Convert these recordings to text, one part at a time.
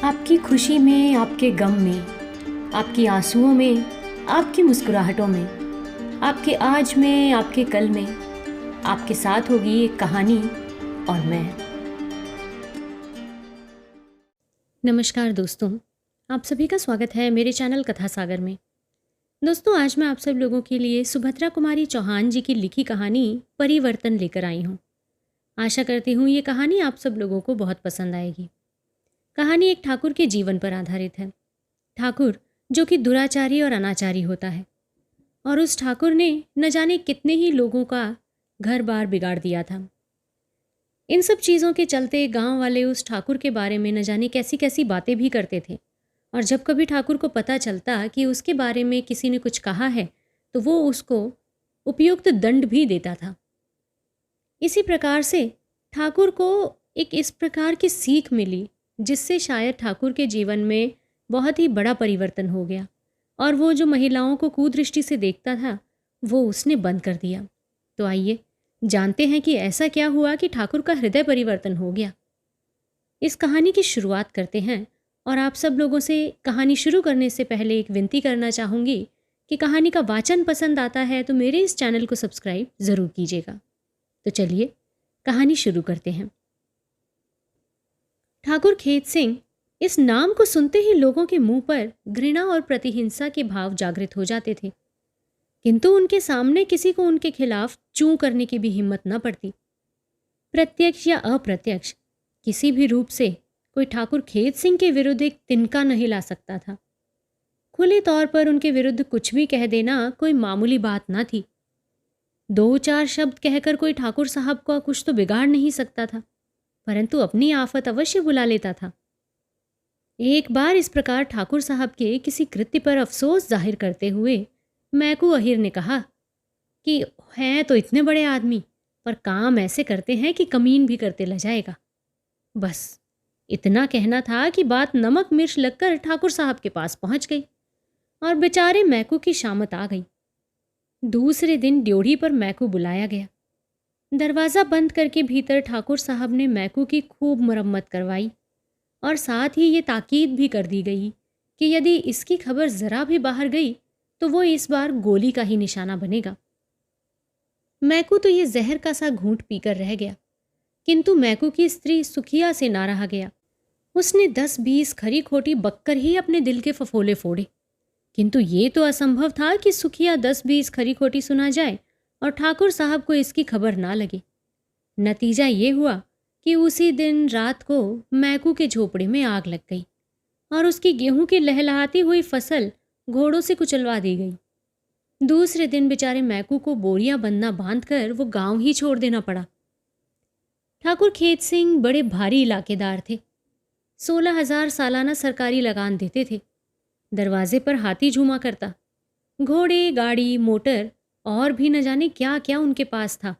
आपकी खुशी में, आपके गम में, आपकी आंसुओं में, आपकी मुस्कुराहटों में, आपके आज में, आपके कल में, आपके साथ होगी एक कहानी और मैं। नमस्कार दोस्तों, आप सभी का स्वागत है मेरे चैनल कथा सागर में। दोस्तों, आज मैं आप सब लोगों के लिए सुभद्रा कुमारी चौहान जी की लिखी कहानी परिवर्तन लेकर आई हूँ। आशा करती हूँ ये कहानी आप सब लोगों को बहुत पसंद आएगी। कहानी एक ठाकुर के जीवन पर आधारित है। ठाकुर जो कि दुराचारी और अनाचारी होता है, और उस ठाकुर ने न जाने कितने ही लोगों का घर बार बिगाड़ दिया था। इन सब चीज़ों के चलते गांव वाले उस ठाकुर के बारे में न जाने कैसी कैसी बातें भी करते थे, और जब कभी ठाकुर को पता चलता कि उसके बारे में किसी ने कुछ कहा है तो वो उसको उपयुक्त दंड भी देता था। इसी प्रकार से ठाकुर को एक इस प्रकार की सीख मिली जिससे शायद ठाकुर के जीवन में बहुत ही बड़ा परिवर्तन हो गया, और वो जो महिलाओं को कुदृष्टि से देखता था वो उसने बंद कर दिया। तो आइए जानते हैं कि ऐसा क्या हुआ कि ठाकुर का हृदय परिवर्तन हो गया। इस कहानी की शुरुआत करते हैं, और आप सब लोगों से कहानी शुरू करने से पहले एक विनती करना चाहूँगी कि कहानी का वाचन पसंद आता है तो मेरे इस चैनल को सब्सक्राइब ज़रूर कीजिएगा। तो चलिए कहानी शुरू करते हैं। ठाकुर खेत सिंह, इस नाम को सुनते ही लोगों के मुंह पर घृणा और प्रतिहिंसा के भाव जागृत हो जाते थे, किंतु उनके सामने किसी को उनके खिलाफ चूं करने की भी हिम्मत न पड़ती। प्रत्यक्ष या अप्रत्यक्ष किसी भी रूप से कोई ठाकुर खेत सिंह के विरुद्ध एक तिनका नहीं ला सकता था। खुले तौर पर उनके विरुद्ध कुछ भी कह देना कोई मामूली बात न थी। दो चार शब्द कहकर कोई ठाकुर साहब का कुछ तो बिगाड़ नहीं सकता था, परंतु अपनी आफत अवश्य बुला लेता था। एक बार इस प्रकार ठाकुर साहब के किसी कृत्य पर अफसोस जाहिर करते हुए मैकू अहिर ने कहा कि हैं तो इतने बड़े आदमी, पर काम ऐसे करते हैं कि कमीन भी करते ल जाएगा। बस इतना कहना था कि बात नमक मिर्च लगकर ठाकुर साहब के पास पहुंच गई, और बेचारे मैकू की शामत आ गई। दूसरे दिन ड्योढ़ी पर मैकू बुलाया गया। दरवाज़ा बंद करके भीतर ठाकुर साहब ने मैकू की खूब मरम्मत करवाई, और साथ ही ये ताकीद भी कर दी गई कि यदि इसकी खबर ज़रा भी बाहर गई तो वो इस बार गोली का ही निशाना बनेगा। मैकू तो ये जहर का सा घूंट पीकर रह गया, किंतु मैकू की स्त्री सुखिया से ना रहा गया। उसने 10-20 खरी खोटी बककर ही अपने दिल के फफोले फोड़े, किंतु ये तो असंभव था कि सुखिया 10-20 खरी खोटी सुना जाए और ठाकुर साहब को इसकी खबर ना लगे। नतीजा ये हुआ कि उसी दिन रात को मैकू के झोपड़े में आग लग गई, और उसकी गेहूं की लहलहाती हुई फसल घोड़ों से कुचलवा दी गई। दूसरे दिन बेचारे मैकू को बोरियां बंधना बांधकर वो गांव ही छोड़ देना पड़ा। ठाकुर खेत सिंह बड़े भारी इलाकेदार थे। 16,000 सालाना सरकारी लगान देते थे। दरवाजे पर हाथी झूमा करता। घोड़े, गाड़ी, मोटर और भी न जाने क्या क्या उनके पास था।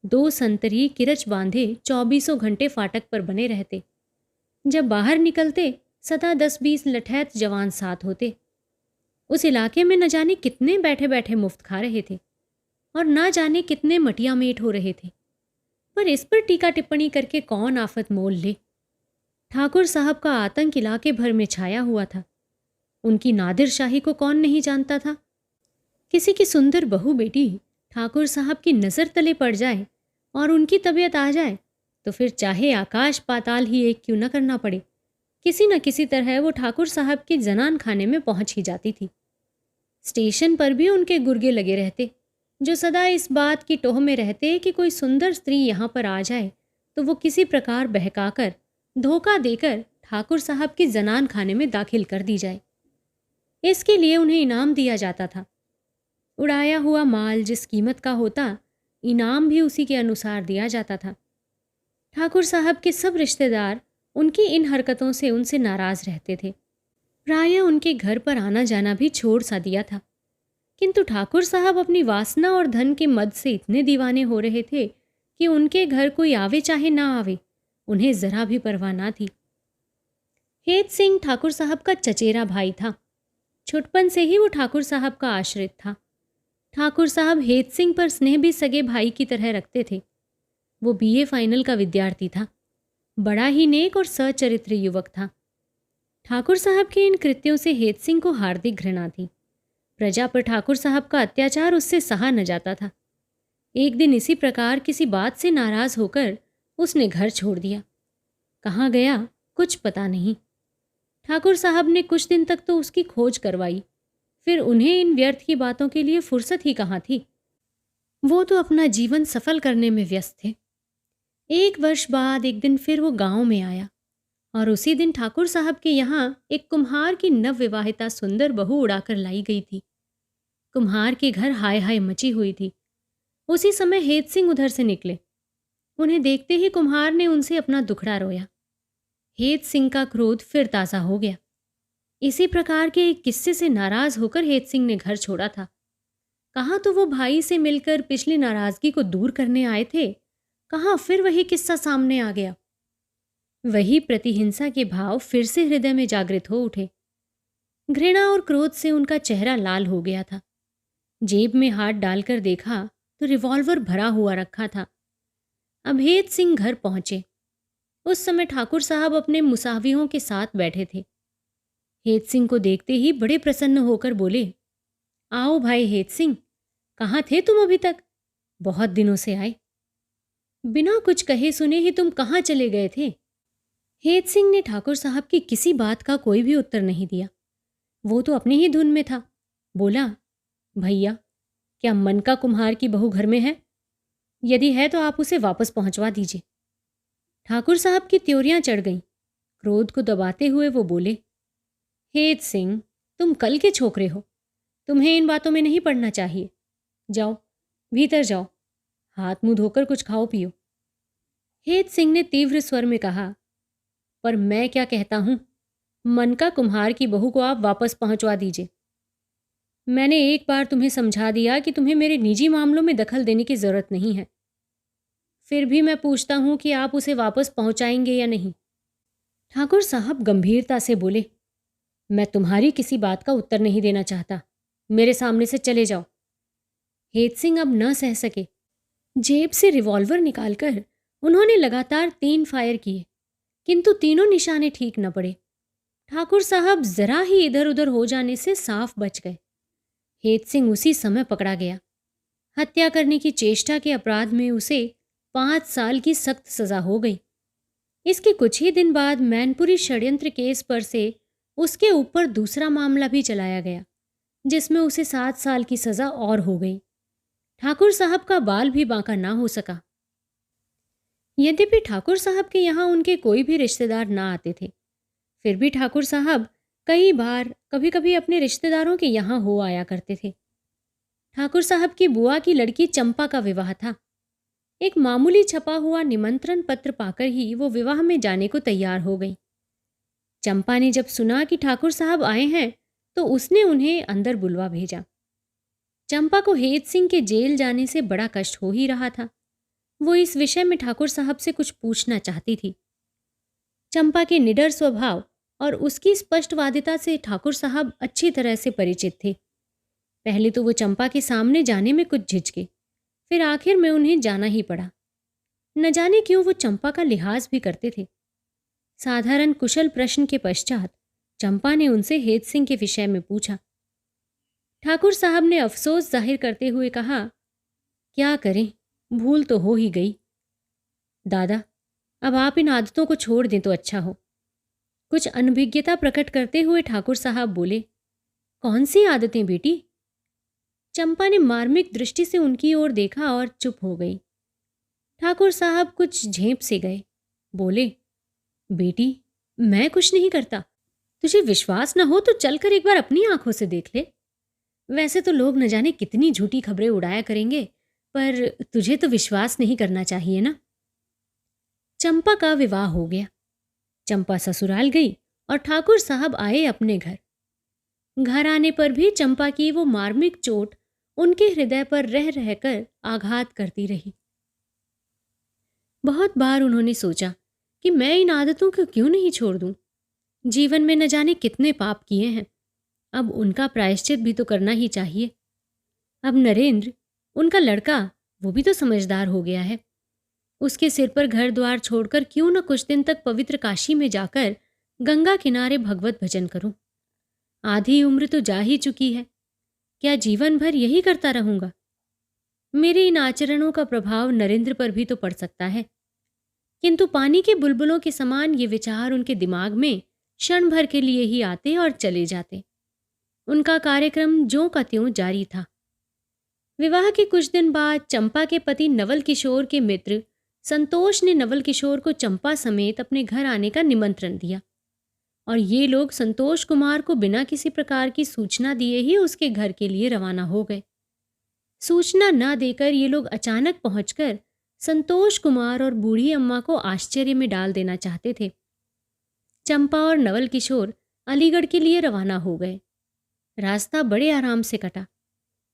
2 संतरी किरच बांधे 24 घंटे फाटक पर बने रहते। जब बाहर निकलते सदा 10-20 लठैत जवान साथ होते। उस इलाके में न जाने कितने बैठे बैठे मुफ्त खा रहे थे, और न जाने कितने मटिया मेट हो रहे थे, पर इस पर टीका टिप्पणी करके कौन आफत मोल ले। ठाकुर साहब का आतंक इलाके भर में छाया हुआ था। उनकी नादिर शाही को कौन नहीं जानता था। किसी की सुंदर बहू बेटी ठाकुर साहब की नज़र तले पड़ जाए और उनकी तबीयत आ जाए तो फिर चाहे आकाश पाताल ही एक क्यों न करना पड़े, किसी न किसी तरह वो ठाकुर साहब के जनान खाने में पहुंच ही जाती थी। स्टेशन पर भी उनके गुर्गे लगे रहते, जो सदा इस बात की टोह में रहते कि कोई सुंदर स्त्री यहाँ पर आ जाए तो वो किसी प्रकार बहकाकर, धोखा देकर ठाकुर साहब के जनान खाने में दाखिल कर दी जाए। इसके लिए उन्हें इनाम दिया जाता था। उड़ाया हुआ माल जिस कीमत का होता, इनाम भी उसी के अनुसार दिया जाता था। ठाकुर साहब के सब रिश्तेदार उनकी इन हरकतों से उनसे नाराज रहते थे। प्रायः उनके घर पर आना जाना भी छोड़ सा दिया था, किंतु ठाकुर साहब अपनी वासना और धन के मद से इतने दीवाने हो रहे थे कि उनके घर कोई आवे चाहे ना आवे, उन्हें जरा भी परवाह ना थी। हेत सिंह ठाकुर साहब का चचेरा भाई था। छुटपन से ही वो ठाकुर साहब का आश्रित था। ठाकुर साहब हेत सिंह पर स्नेह भी सगे भाई की तरह रखते थे। वो बीए फाइनल का विद्यार्थी था। बड़ा ही नेक और सचरित्र युवक था। ठाकुर साहब के इन कृत्यों से हेत सिंह को हार्दिक घृणा थी। प्रजा पर ठाकुर साहब का अत्याचार उससे सहा न जाता था। एक दिन इसी प्रकार किसी बात से नाराज होकर उसने घर छोड़ दिया। कहाँ गया कुछ पता नहीं। ठाकुर साहब ने कुछ दिन तक तो उसकी खोज करवाई, फिर उन्हें इन व्यर्थ की बातों के लिए फुर्सत ही कहाँ थी। वो तो अपना जीवन सफल करने में व्यस्त थे। एक वर्ष बाद एक दिन फिर वो गांव में आया और उसी दिन ठाकुर साहब के यहाँ एक कुम्हार की नवविवाहिता सुंदर बहू उड़ाकर लाई गई थी। कुम्हार के घर हाय हाय मची हुई थी। उसी समय हेत सिंह उधर से निकले। उन्हें देखते ही कुम्हार ने उनसे अपना दुखड़ा रोया। हेत सिंह का क्रोध फिर ताज़ा हो गया। इसी प्रकार के एक किस्से से नाराज होकर हेत सिंह ने घर छोड़ा था। कहाँ तो वो भाई से मिलकर पिछली नाराजगी को दूर करने आए थे, कहाँ फिर वही किस्सा सामने आ गया। वही प्रतिहिंसा के भाव फिर से हृदय में जागृत हो उठे। घृणा और क्रोध से उनका चेहरा लाल हो गया था। जेब में हाथ डालकर देखा तो रिवॉल्वर भरा हुआ रखा था। अब हेत सिंह घर पहुंचे। उस समय ठाकुर साहब अपने मुसावियों के साथ बैठे थे। हेत सिंह को देखते ही बड़े प्रसन्न होकर बोले, आओ भाई हेत सिंह, कहाँ थे तुम अभी तक? बहुत दिनों से आए। बिना कुछ कहे सुने ही तुम कहाँ चले गए थे? हेत सिंह ने ठाकुर साहब की किसी बात का कोई भी उत्तर नहीं दिया। वो तो अपनी ही धुन में था। बोला, भैया, क्या मन का कुम्हार की बहू घर में है? यदि है तो आप उसे वापस पहुंचवा दीजिए। ठाकुर साहब की त्योरियां चढ़ गईं। क्रोध को दबाते हुए वो बोले, हेत सिंह, तुम कल के छोकरे हो, तुम्हें इन बातों में नहीं पड़ना चाहिए। जाओ, भीतर जाओ, हाथ मुंह धोकर कुछ खाओ पियो। हेत सिंह ने तीव्र स्वर में कहा, पर मैं क्या कहता हूं, मन का कुम्हार की बहू को आप वापस पहुंचवा दीजिए। मैंने एक बार तुम्हें समझा दिया कि तुम्हें मेरे निजी मामलों में दखल देने की जरूरत नहीं है। फिर भी मैं पूछता हूं कि आप उसे वापस पहुंचाएंगे या नहीं। ठाकुर साहब गंभीरता से बोले, मैं तुम्हारी किसी बात का उत्तर नहीं देना चाहता। मेरे सामने से चले जाओ। हेत सिंह अब न सह सके। जेब से रिवॉल्वर निकालकर उन्होंने लगातार 3 फायर किए, किंतु तीनों निशाने ठीक न पड़े। ठाकुर साहब जरा ही इधर उधर हो जाने से साफ बच गए। हेत सिंह उसी समय पकड़ा गया। हत्या करने की चेष्टा के अपराध में उसे 5 साल की सख्त सजा हो गई। इसके कुछ ही दिन बाद मैनपुरी षड्यंत्र केस पर से उसके ऊपर दूसरा मामला भी चलाया गया, जिसमें उसे 7 साल की सजा और हो गई। ठाकुर साहब का बाल भी बांका ना हो सका। यद्यपि ठाकुर साहब के यहाँ उनके कोई भी रिश्तेदार ना आते थे, फिर भी ठाकुर साहब कई बार कभी कभी अपने रिश्तेदारों के यहाँ हो आया करते थे। ठाकुर साहब की बुआ की लड़की चंपा का विवाह था। एक मामूली छपा हुआ निमंत्रण पत्र पाकर ही वो विवाह में जाने को तैयार हो गई। चंपा ने जब सुना कि ठाकुर साहब आए हैं तो उसने उन्हें अंदर बुलवा भेजा। चंपा को हेत सिंह के जेल जाने से बड़ा कष्ट हो ही रहा था। वो इस विषय में ठाकुर साहब से कुछ पूछना चाहती थी। चंपा के निडर स्वभाव और उसकी स्पष्टवादिता से ठाकुर साहब अच्छी तरह से परिचित थे। पहले तो वो चंपा के सामने जाने में कुछ झिझके, फिर आखिर में उन्हें जाना ही पड़ा। न जाने क्यों वो चंपा का लिहाज भी करते थे। साधारण कुशल प्रश्न के पश्चात चंपा ने उनसे हेत सिंह के विषय में पूछा। ठाकुर साहब ने अफसोस जाहिर करते हुए कहा, क्या करें, भूल तो हो ही गई। दादा, अब आप इन आदतों को छोड़ दें तो अच्छा हो। कुछ अनभिज्ञता प्रकट करते हुए ठाकुर साहब बोले, कौन सी आदतें बेटी? चंपा ने मार्मिक दृष्टि से उनकी ओर देखा और चुप हो गई। ठाकुर साहब कुछ झेंप से गए। बोले, बेटी, मैं कुछ नहीं करता। तुझे विश्वास न हो तो चलकर एक बार अपनी आंखों से देख ले। वैसे तो लोग न जाने कितनी झूठी खबरें उड़ाया करेंगे, पर तुझे तो विश्वास नहीं करना चाहिए ना। चंपा का विवाह हो गया। चंपा ससुराल गई और ठाकुर साहब आए अपने घर। घर आने पर भी चंपा की वो मार्मिक चोट उनके हृदय पर रह रहकर आघात करती रही। बहुत बार उन्होंने सोचा कि मैं इन आदतों को क्यों नहीं छोड़ दूं। जीवन में न जाने कितने पाप किए हैं, अब उनका प्रायश्चित भी तो करना ही चाहिए। अब नरेंद्र, उनका लड़का, वो भी तो समझदार हो गया है। उसके सिर पर घर द्वार छोड़कर क्यों न कुछ दिन तक पवित्र काशी में जाकर गंगा किनारे भगवत भजन करूं। आधी उम्र तो जा ही चुकी है, क्या जीवन भर यही करता रहूंगा? मेरे इन आचरणों का प्रभाव नरेंद्र पर भी तो पड़ सकता है। किंतु पानी के बुलबुलों के समान ये विचार उनके दिमाग में क्षण भर के लिए ही आते और चले जाते। उनका कार्यक्रम ज्यों का त्यों जारी था। विवाह के कुछ दिन बाद चंपा के पति नवल किशोर के मित्र संतोष ने नवल किशोर को चंपा समेत अपने घर आने का निमंत्रण दिया और ये लोग संतोष कुमार को बिना किसी प्रकार की सूचना दिए ही उसके घर के लिए रवाना हो गए। सूचना न देकर ये लोग अचानक पहुंचकर संतोष कुमार और बूढ़ी अम्मा को आश्चर्य में डाल देना चाहते थे। चंपा और नवल किशोर अलीगढ़ के लिए रवाना हो गए। रास्ता बड़े आराम से कटा।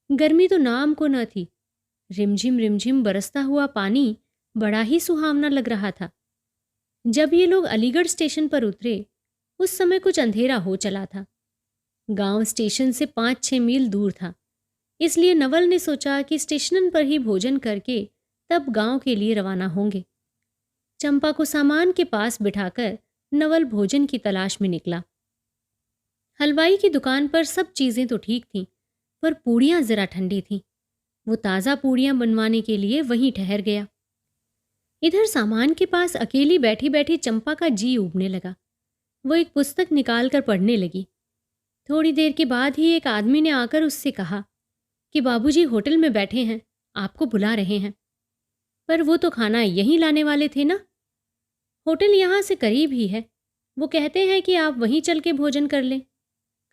गर्मी तो नाम को न थी। रिमझिम बरसता हुआ पानी बड़ा ही सुहावना लग रहा था। जब ये लोग अलीगढ़ स्टेशन पर उतरे उस समय कुछ अंधेरा हो चला था। गांव स्टेशन से 5-6 मील दूर था, इसलिए नवल ने सोचा कि स्टेशन पर ही भोजन करके तब गांव के लिए रवाना होंगे। चंपा को सामान के पास बिठाकर नवल भोजन की तलाश में निकला। हलवाई की दुकान पर सब चीजें तो ठीक थीं, पर पूड़ियां जरा ठंडी थीं। वो ताज़ा पूड़ियां बनवाने के लिए वहीं ठहर गया। इधर सामान के पास अकेली बैठी बैठी चंपा का जी उबने लगा। वो एक पुस्तक निकालकर पढ़ने लगी। थोड़ी देर के बाद ही एक आदमी ने आकर उससे कहा कि बाबूजी होटल में बैठे हैं, आपको बुला रहे हैं। पर वो तो खाना यहीं लाने वाले थे ना। होटल यहाँ से करीब ही है। वो कहते हैं कि आप वहीं चल के भोजन कर लें।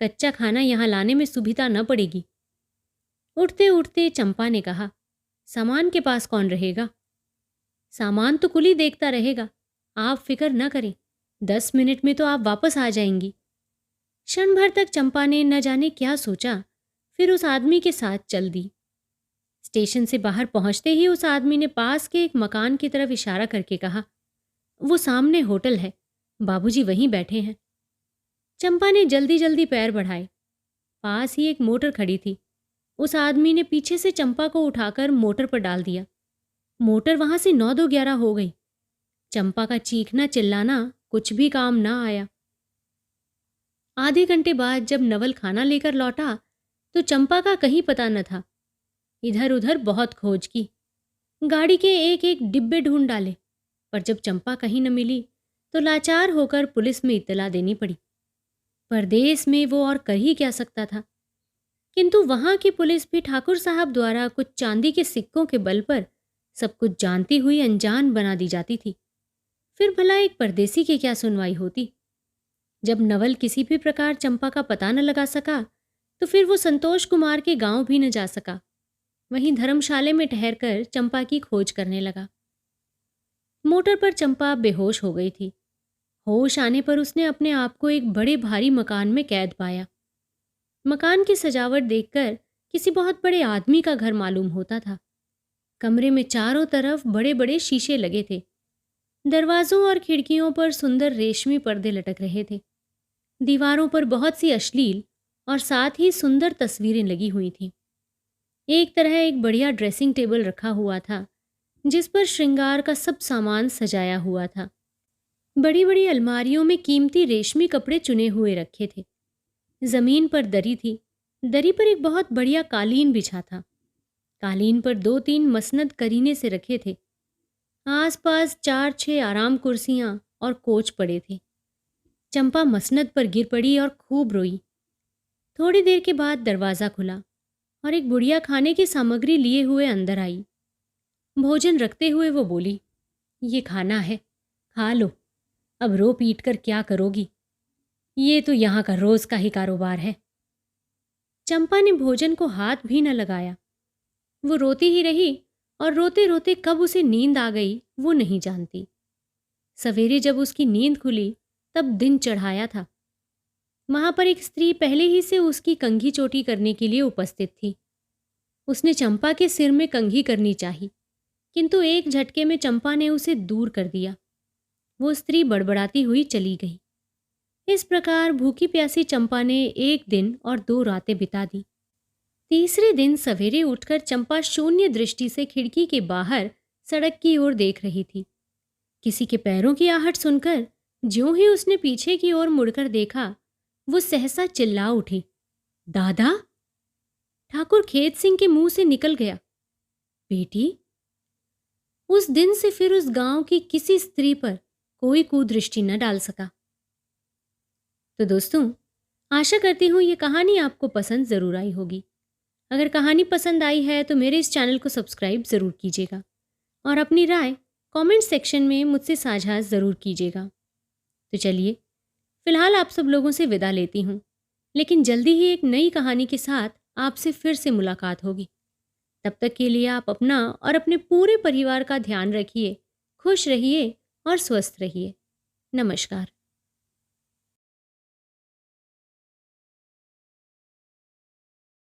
कच्चा खाना यहाँ लाने में सुविधा न पड़ेगी। उठते उठते चंपा ने कहा, सामान के पास कौन रहेगा? सामान तो कुली देखता रहेगा, आप फिक्र न करें, 10 मिनट में तो आप वापस आ जाएंगी। क्षण भर तक चंपा ने न जाने क्या सोचा, फिर उस आदमी के साथ चल दी। स्टेशन से बाहर पहुंचते ही उस आदमी ने पास के एक मकान की तरफ इशारा करके कहा, वो सामने होटल है, बाबूजी वहीं बैठे हैं। चंपा ने जल्दी जल्दी पैर बढ़ाए। पास ही एक मोटर खड़ी थी। उस आदमी ने पीछे से चंपा को उठाकर मोटर पर डाल दिया। मोटर वहां से 9-2-11 हो गई। चंपा का चीखना चिल्लाना कुछ भी काम ना आया। आधे घंटे बाद जब नवल खाना लेकर लौटा तो चंपा का कहीं पता न था। इधर उधर बहुत खोज की, गाड़ी के एक एक डिब्बे ढूंढ डाले, पर जब चंपा कहीं न मिली तो लाचार होकर पुलिस में इत्तला देनी पड़ी। परदेश में वो और कर ही क्या सकता था। किंतु वहां की पुलिस भी ठाकुर साहब द्वारा कुछ चांदी के सिक्कों के बल पर सब कुछ जानती हुई अनजान बना दी जाती थी। फिर भला एक परदेसी की क्या सुनवाई होती। जब नवल किसी भी प्रकार चंपा का पता न लगा सका तो फिर वो संतोष कुमार के गांव भी न जा सका। वहीं धर्मशाले में ठहरकर चंपा की खोज करने लगा। मोटर पर चंपा बेहोश हो गई थी। होश आने पर उसने अपने आप को एक बड़े भारी मकान में कैद पाया। मकान की सजावट देखकर किसी बहुत बड़े आदमी का घर मालूम होता था। कमरे में चारों तरफ बड़े बड़े शीशे लगे थे। दरवाजों और खिड़कियों पर सुंदर रेशमी पर्दे लटक रहे थे। दीवारों पर बहुत सी अश्लील और साथ ही सुंदर तस्वीरें लगी हुई थीं। एक तरह एक बढ़िया ड्रेसिंग टेबल रखा हुआ था जिस पर श्रृंगार का सब सामान सजाया हुआ था। बड़ी बड़ी अलमारियों में कीमती रेशमी कपड़े चुने हुए रखे थे। जमीन पर दरी थी। दरी पर एक बहुत बढ़िया कालीन बिछा था। कालीन पर 2-3 मसनद करीने से रखे थे। आसपास 4-6 आराम कुर्सियां और कोच पड़े थे। चंपा मसनद पर गिर पड़ी और खूब रोई। थोड़ी देर के बाद दरवाज़ा खुला और एक बुढ़िया खाने की सामग्री लिए हुए अंदर आई। भोजन रखते हुए वो बोली, ये खाना है, खा लो। अब रो पीट कर क्या करोगी, ये तो यहाँ का रोज का ही कारोबार है। चंपा ने भोजन को हाथ भी न लगाया। वो रोती ही रही और रोते रोते कब उसे नींद आ गई वो नहीं जानती। सवेरे जब उसकी नींद खुली तब दिन चढ़ाया था। वहां पर एक स्त्री पहले ही से उसकी कंघी चोटी करने के लिए उपस्थित थी। उसने चंपा के सिर में कंघी करनी चाही, किंतु एक झटके में चंपा ने उसे दूर कर दिया। वो स्त्री बड़बड़ाती हुई चली गई। इस प्रकार भूखी प्यासी चंपा ने 1 दिन और 2 रातें बिता दी। तीसरे दिन सवेरे उठकर चंपा शून्य दृष्टि से खिड़की के बाहर सड़क की ओर देख रही थी। किसी के पैरों की आहट सुनकर ज्यों ही उसने पीछे की ओर मुड़कर देखा, वो सहसा चिल्ला उठी, दादा! ठाकुर खेत सिंह के मुंह से निकल गया, बेटी। उस दिन से फिर उस गांव की किसी स्त्री पर कोई कुदृष्टि न डाल सका। तो दोस्तों, आशा करती हूँ ये कहानी आपको पसंद ज़रूर आई होगी। अगर कहानी पसंद आई है तो मेरे इस चैनल को सब्सक्राइब ज़रूर कीजिएगा और अपनी राय कमेंट सेक्शन में मुझसे साझा ज़रूर कीजिएगा। तो चलिए, फिलहाल आप सब लोगों से विदा लेती हूँ, लेकिन जल्दी ही एक नई कहानी के साथ आपसे फिर से मुलाकात होगी। तब तक के लिए आप अपना और अपने पूरे परिवार का ध्यान रखिए, खुश रहिए और स्वस्थ रहिए। नमस्कार।